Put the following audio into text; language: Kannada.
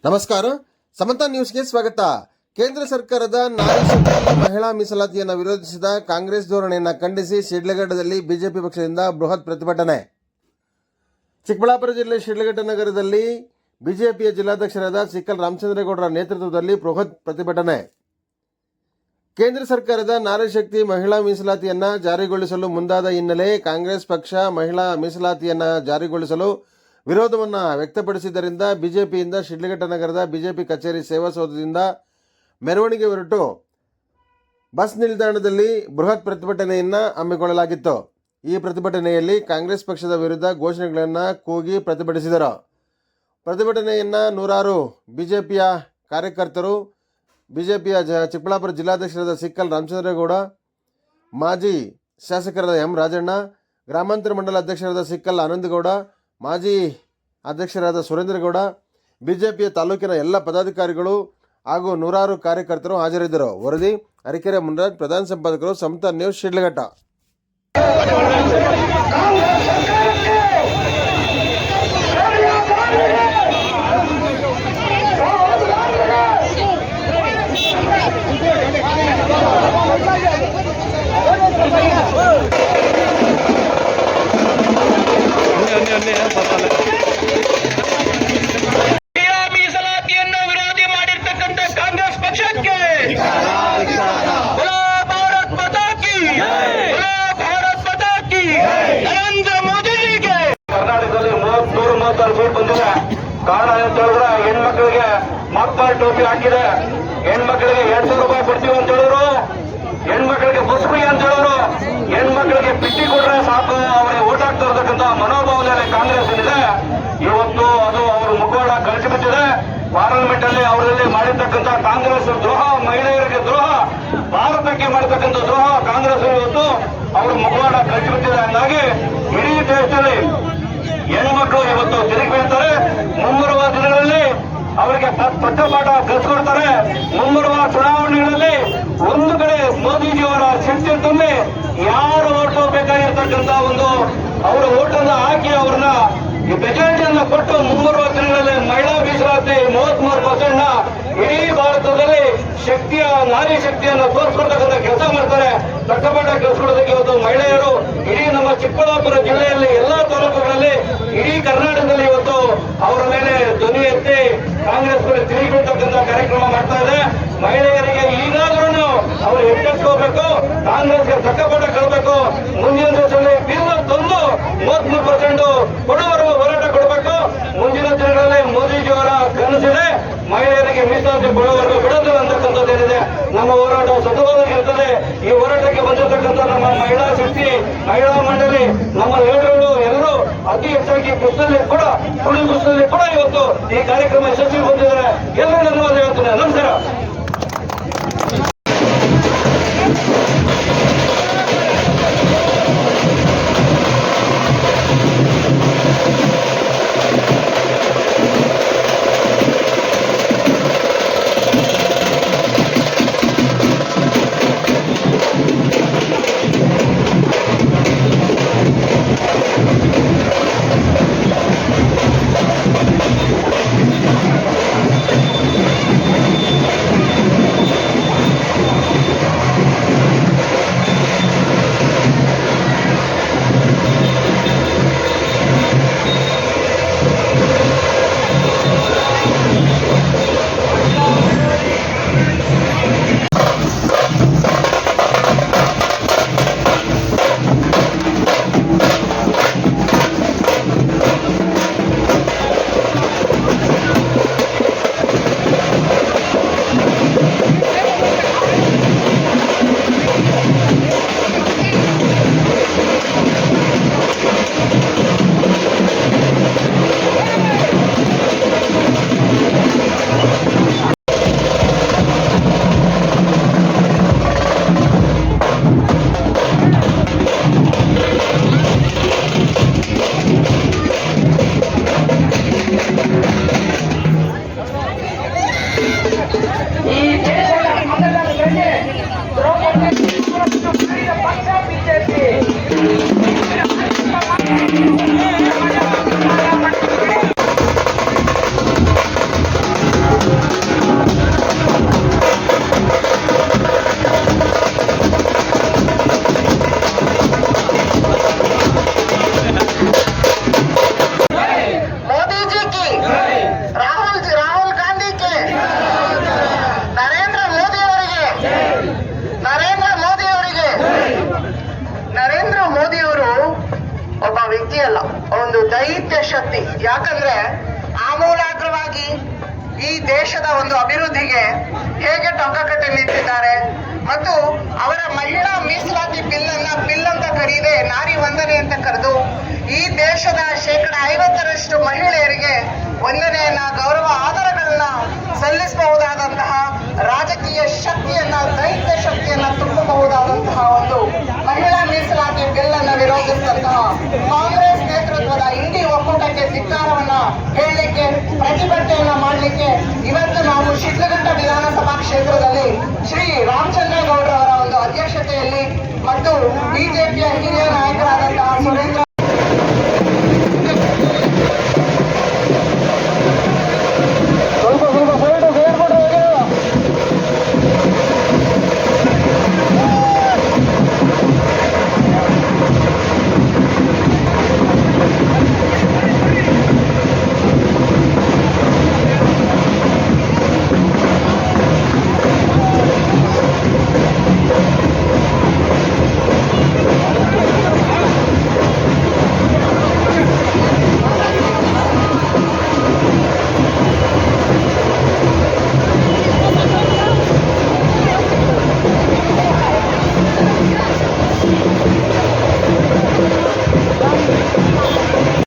ನಮಸ್ಕಾರ, ಸಮಂತ ನ್ಯೂಸ್ಗೆ ಸ್ವಾಗತ. ಕೇಂದ್ರ ಸರ್ಕಾರದ ನಾರಿ ಶಕ್ತಿ ಮಹಿಳಾ ಮೀಸಲಾತಿಯನ್ನು ವಿರೋಧಿಸಿದ ಕಾಂಗ್ರೆಸ್ ಧೋರಣೆಯನ್ನು ಖಂಡಿಸಿ ಶಿಡ್ಲಘಟ್ಟದಲ್ಲಿ ಬಿಜೆಪಿ ಪಕ್ಷದಿಂದ ಬೃಹತ್ ಪ್ರತಿಭಟನೆ. ಚಿಕ್ಕಬಳ್ಳಾಪುರ ಜಿಲ್ಲೆ ಶಿಡ್ಲಘಟ್ಟ ನಗರದಲ್ಲಿ ಬಿಜೆಪಿಯ ಜಿಲ್ಲಾಧ್ಯಕ್ಷರಾದ ಸಿಕ್ಕಲ್ ರಾಮಚಂದ್ರೇಗೌಡರ ನೇತೃತ್ವದಲ್ಲಿ ಬೃಹತ್ ಪ್ರತಿಭಟನೆ. ಕೇಂದ್ರ ಸರ್ಕಾರದ ನಾರಿ ಶಕ್ತಿ ಮಹಿಳಾ ಮೀಸಲಾತಿಯನ್ನು ಜಾರಿಗೊಳಿಸಲು ಮುಂದಾದ ಹಿನ್ನೆಲೆ ಕಾಂಗ್ರೆಸ್ ಪಕ್ಷ ಮಹಿಳಾ ಮೀಸಲಾತಿಯನ್ನು ಜಾರಿಗೊಳಿಸಲು ವಿರೋಧವನ್ನು ವ್ಯಕ್ತಪಡಿಸಿದ್ದರಿಂದ ಬಿಜೆಪಿಯಿಂದ ಶಿಡ್ಲಘಟ್ಟ ನಗರದ ಬಿಜೆಪಿ ಕಚೇರಿ ಸೇವಾಸೌಧದಿಂದ ಮೆರವಣಿಗೆ ಹೊರಟು ಬಸ್ ನಿಲ್ದಾಣದಲ್ಲಿ ಬೃಹತ್ ಪ್ರತಿಭಟನೆಯನ್ನು ಹಮ್ಮಿಕೊಳ್ಳಲಾಗಿತ್ತು. ಈ ಪ್ರತಿಭಟನೆಯಲ್ಲಿ ಕಾಂಗ್ರೆಸ್ ಪಕ್ಷದ ವಿರುದ್ಧ ಘೋಷಣೆಗಳನ್ನು ಕೂಗಿ ಪ್ರತಿಭಟಿಸಿದರು. ಪ್ರತಿಭಟನೆಯನ್ನು ನೂರಾರು ಬಿಜೆಪಿಯ ಕಾರ್ಯಕರ್ತರು, ಬಿಜೆಪಿಯ ಚಿಕ್ಕಬಳ್ಳಾಪುರ ಜಿಲ್ಲಾಧ್ಯಕ್ಷರಾದ ಸಿಕ್ಕಲ್ ರಾಮಚಂದ್ರೇಗೌಡ, ಮಾಜಿ ಶಾಸಕರಾದ ಎಂ ರಾಜಣ್ಣ, ಗ್ರಾಮಾಂತರ ಮಂಡಲ ಅಧ್ಯಕ್ಷರಾದ ಸಿಕ್ಕಲ್ ಆನಂದಗೌಡ, ಮಾಜಿ ಅಧ್ಯಕ್ಷರಾದ ಸುರೇಂದ್ರಗೌಡ, ಬಿಜೆಪಿಯ ತಾಲೂಕಿನ ಎಲ್ಲ ಪದಾಧಿಕಾರಿಗಳು ಹಾಗೂ ನೂರಾರು ಕಾರ್ಯಕರ್ತರು ಹಾಜರಿದ್ದರು. ವರದಿ ಅರಕೆರೆ ಮುನ್ರಾಜ್, ಪ್ರಧಾನ ಸಂಪಾದಕರು, ಸಮಂತ ನ್ಯೂಸ್, ಶಿಡ್ಲಘಟ್ಟ. ಮೀಸಲಾತಿಯನ್ನು ವಿರೋಧಿ ಮಾಡಿರ್ತಕ್ಕಂಥ ಕಾಂಗ್ರೆಸ್ ಪಕ್ಷಕ್ಕೆ ಭಾರತ್ ಮಾತಾ ಕಿ, ಭಾರತ್ ಮಾತಾ ಕಿ, ನರೇಂದ್ರ ಮೋದಿಜಿಗೆ. ಕರ್ನಾಟಕದಲ್ಲಿ 36 ಸೀಟ್ ಬಂದಿದೆ. ಕಾರಣ ಅಂತ ಹೇಳಿದ್ರೆ ಹೆಣ್ಮಕ್ಳಿಗೆ ಮಕ್ಕಳ ಟೋಪಿ ಹಾಕಿದೆ, ಹೆಣ್ಮಕ್ಳಿಗೆ 200 ರೂಪಾಯಿ ಕೊಡ್ತೀವಿ ಅಂತ ಹೇಳಿದ್ರು, ಹೆಣ್ಮಕ್ಳಿಗೆ ಬಸ್ ಫ್ರೀ ಅಂತ ಹೇಳಿದ್ರು, ಹೆಣ್ಮಕ್ಳಿಗೆ ಪಿಟ್ಟಿ ಕೊಟ್ರೆ ಸಾಕು ಅವರಿಗೆ ಓಟ್ ಹಾಕ್ತಾ ಇರತಕ್ಕಂತ ಮನೋಭಾವನೆ ಕಾಂಗ್ರೆಸ್ ಇದೆ. ಇವತ್ತು ಅದು ಅವರು ಮುಖವಾಡ ಕಳಿಸಿಬಿಟ್ಟಿದೆ. ಪಾರ್ಲಿಮೆಂಟ್ ಅಲ್ಲಿ ಅವರಲ್ಲಿ ಮಾಡಿರ್ತಕ್ಕಂಥ ಕಾಂಗ್ರೆಸ್ ದ್ರೋಹ, ಮಹಿಳೆಯರಿಗೆ ದ್ರೋಹ, ಭಾರತಕ್ಕೆ ಮಾಡಿರ್ತಕ್ಕಂಥ ದ್ರೋಹ ಕಾಂಗ್ರೆಸ್ ಇವತ್ತು ಅವರು ಮುಖವಾಡ ಕಳಿಸಿಬಿಟ್ಟಿದೆ. ಹಂಗಾಗಿ ಇಡೀ ದೇಶದಲ್ಲಿ ಹೆಣ್ಮಕ್ಳು ಇವತ್ತು ತಿರುಗಿ ಬೀಳ್ತಾರೆ. ಮುಂಬರುವ ದಿನಗಳಲ್ಲಿ ಅವರಿಗೆ ಪಟ್ಟಪಾಠ ಕಲಿಸ್ಕೊಡ್ತಾರೆ. ಮುಂಬರುವ ಚುನಾವಣೆಗಳಲ್ಲಿ ಒಂದು ಕಡೆ ಮೋದಿಜಿಯವರ ಶಕ್ತಿ ತುಂಬಿ ಯಾರು ಓಟ್ ಬೇಕಾಗಿರ್ತಕ್ಕಂಥ ಒಂದು ಅವರ ಓಟನ್ನು ಹಾಕಿ ಅವ್ರನ್ನ ಮೆಜಾರಿಟಿಯನ್ನು ಕೊಟ್ಟು ಮುಂಬರುವ ದಿನಗಳಲ್ಲಿ ಮಹಿಳಾ ಮೀಸಲಾತಿ 33% ಇಡೀ ಭಾರತದಲ್ಲಿ ಶಕ್ತಿಯ ನಾರಿ ಶಕ್ತಿಯನ್ನು ತೋರಿಸ್ಕೊಡ್ತಕ್ಕಂಥ ಕೆಲಸ ಮಾಡ್ತಾರೆ. ಪಟ್ಟಪಾಠ ಕಲಿಸ್ಕೊಡೋದಕ್ಕೆ ಇವತ್ತು ಮಹಿಳೆಯರು ಇಡೀ ನಮ್ಮ ಚಿಕ್ಕಬಳ್ಳಾಪುರ ಜಿಲ್ಲೆಯಲ್ಲಿ ಎಲ್ಲಾ ತಾಲೂಕುಗಳಲ್ಲಿ, ಇಡೀ ಕರ್ನಾಟಕದಲ್ಲಿ ಇವತ್ತು ಅವರ ಮೇಲೆ ಧ್ವನಿ ಎತ್ತಿ ಕಾಂಗ್ರೆಸ್ ಮೇಲೆ ತಿರುಗಿ ಬೀಳ್ತಕ್ಕಂಥ ಕಾರ್ಯಕ್ರಮ ಮಾಡ್ತಾ ಇದೆ. ಮಹಿಳೆಯರಿಗೆ ಈಗಾದ್ರೂ ಅವರು ಎಚ್ಚೆತ್ಕೋಬೇಕು, ಕಾಂಗ್ರೆಸ್ಗೆ ತಕ್ಕಪಾಠ ಕಳಬೇಕು. ಮುಂದಿನ ದಿವಸದಲ್ಲಿ ಬೀರ್ನ ತಂದು 33% ಕೊಡುವವರೆಗೂ ಹೋರಾಟ ಕೊಡಬೇಕು. ಮುಂದಿನ ದಿನಗಳಲ್ಲಿ ಮೋದಿಜಿಯವರ ಕನಸಿದೆ, ಮಹಿಳೆಯರಿಗೆ ಮೀಸಲಾತಿ ಕೊಡುವವರೆಗೂ ಬಿಡೋದಿಲ್ಲ ಅಂತಕ್ಕಂಥದ್ದೇನಿದೆ. ನಮ್ಮ ಹೋರಾಟ ಸತತವಾಗಿರ್ತದೆ. ಈ ಹೋರಾಟಕ್ಕೆ ಬಂದಿರತಕ್ಕಂಥ ನಮ್ಮ ಮಹಿಳಾ ಶಕ್ತಿ, ಮಹಿಳಾ ಮಂಡಳಿ, ನಮ್ಮ ಲೀಡರ್ಗಳು ಎಲ್ಲರೂ ಅತಿ ಹೆಚ್ಚಾಗಿ ಬಸ್ನಲ್ಲಿ ಕೂಡ, ತುಳಿ ಬಸ್ನಲ್ಲಿ ಕೂಡ ಇವತ್ತು ಈ ಕಾರ್ಯಕ್ರಮ ಯಶಸ್ವಿ ಬಂದಿದ್ದಾರೆ. ಎಲ್ಲರೂ ಧನ್ಯವಾದ ಹೇಳ್ತೇನೆ. ನಮಸ್ಕಾರ. ಒಂದು ದೈತ್ಯ ಶಕ್ತಿ. ಯಾಕಂದ್ರೆ ಆಮೂಲಾಗ್ರವಾಗಿ ಈ ದೇಶದ ಒಂದು ಅಭಿವೃದ್ಧಿಗೆ ಹೇಗೆ ಟೊಂಕಕಟ್ಟಿ ನಿಂತಿದ್ದಾರೆ ಮತ್ತು ಅವರ ಮಹಿಳಾ ಮೀಸಲಾತಿ ಬಿಲ್ ಅಂತ ಕರೀದೆ ನಾರಿ ವಂದನೆ ಅಂತ ಕರೆದು ಈ ದೇಶದ 50% ಮಹಿಳೆಯರಿಗೆ ವಂದನೆಯನ್ನ, ಗೌರವ ಆಧಾರಗಳನ್ನ ಸಲ್ಲಿಸಬಹುದಾದಂತಹ ರಾಜಕೀಯ ಶಕ್ತಿಯನ್ನ, ದೈತ್ಯ ಶಕ್ತಿಯನ್ನ ತುಂಬಬಹುದಾದಂತಹ ಒಂದು ಮಹಿಳಾ ಮೀಸಲಾತಿ ಬಿಲ್ ಅನ್ನ ವಿರೋಧಿಸಿದಂತಹ ಕಾಂಗ್ರೆಸ್ ನೇತೃತ್ವದ ಇಂಡಿ ಒಕ್ಕೂಟಕ್ಕೆ ಧಿಕ್ಕಾರವನ್ನ ಹೇಳಲಿಕ್ಕೆ, ಪ್ರತಿಭಟನೆಯನ್ನ ಮಾಡಲಿಕ್ಕೆ ಇವತ್ತು ನಾವು ಶಿಡ್ಲಘಟ್ಟ ವಿಧಾನಸಭಾ ಕ್ಷೇತ್ರದಲ್ಲಿ ಶ್ರೀ ರಾಮಚಂದ್ರೇಗೌಡರವರ ಒಂದು ಅಧ್ಯಕ್ಷತೆಯಲ್ಲಿ ಮತ್ತು ಬಿಜೆಪಿಯ ಹಿರಿಯ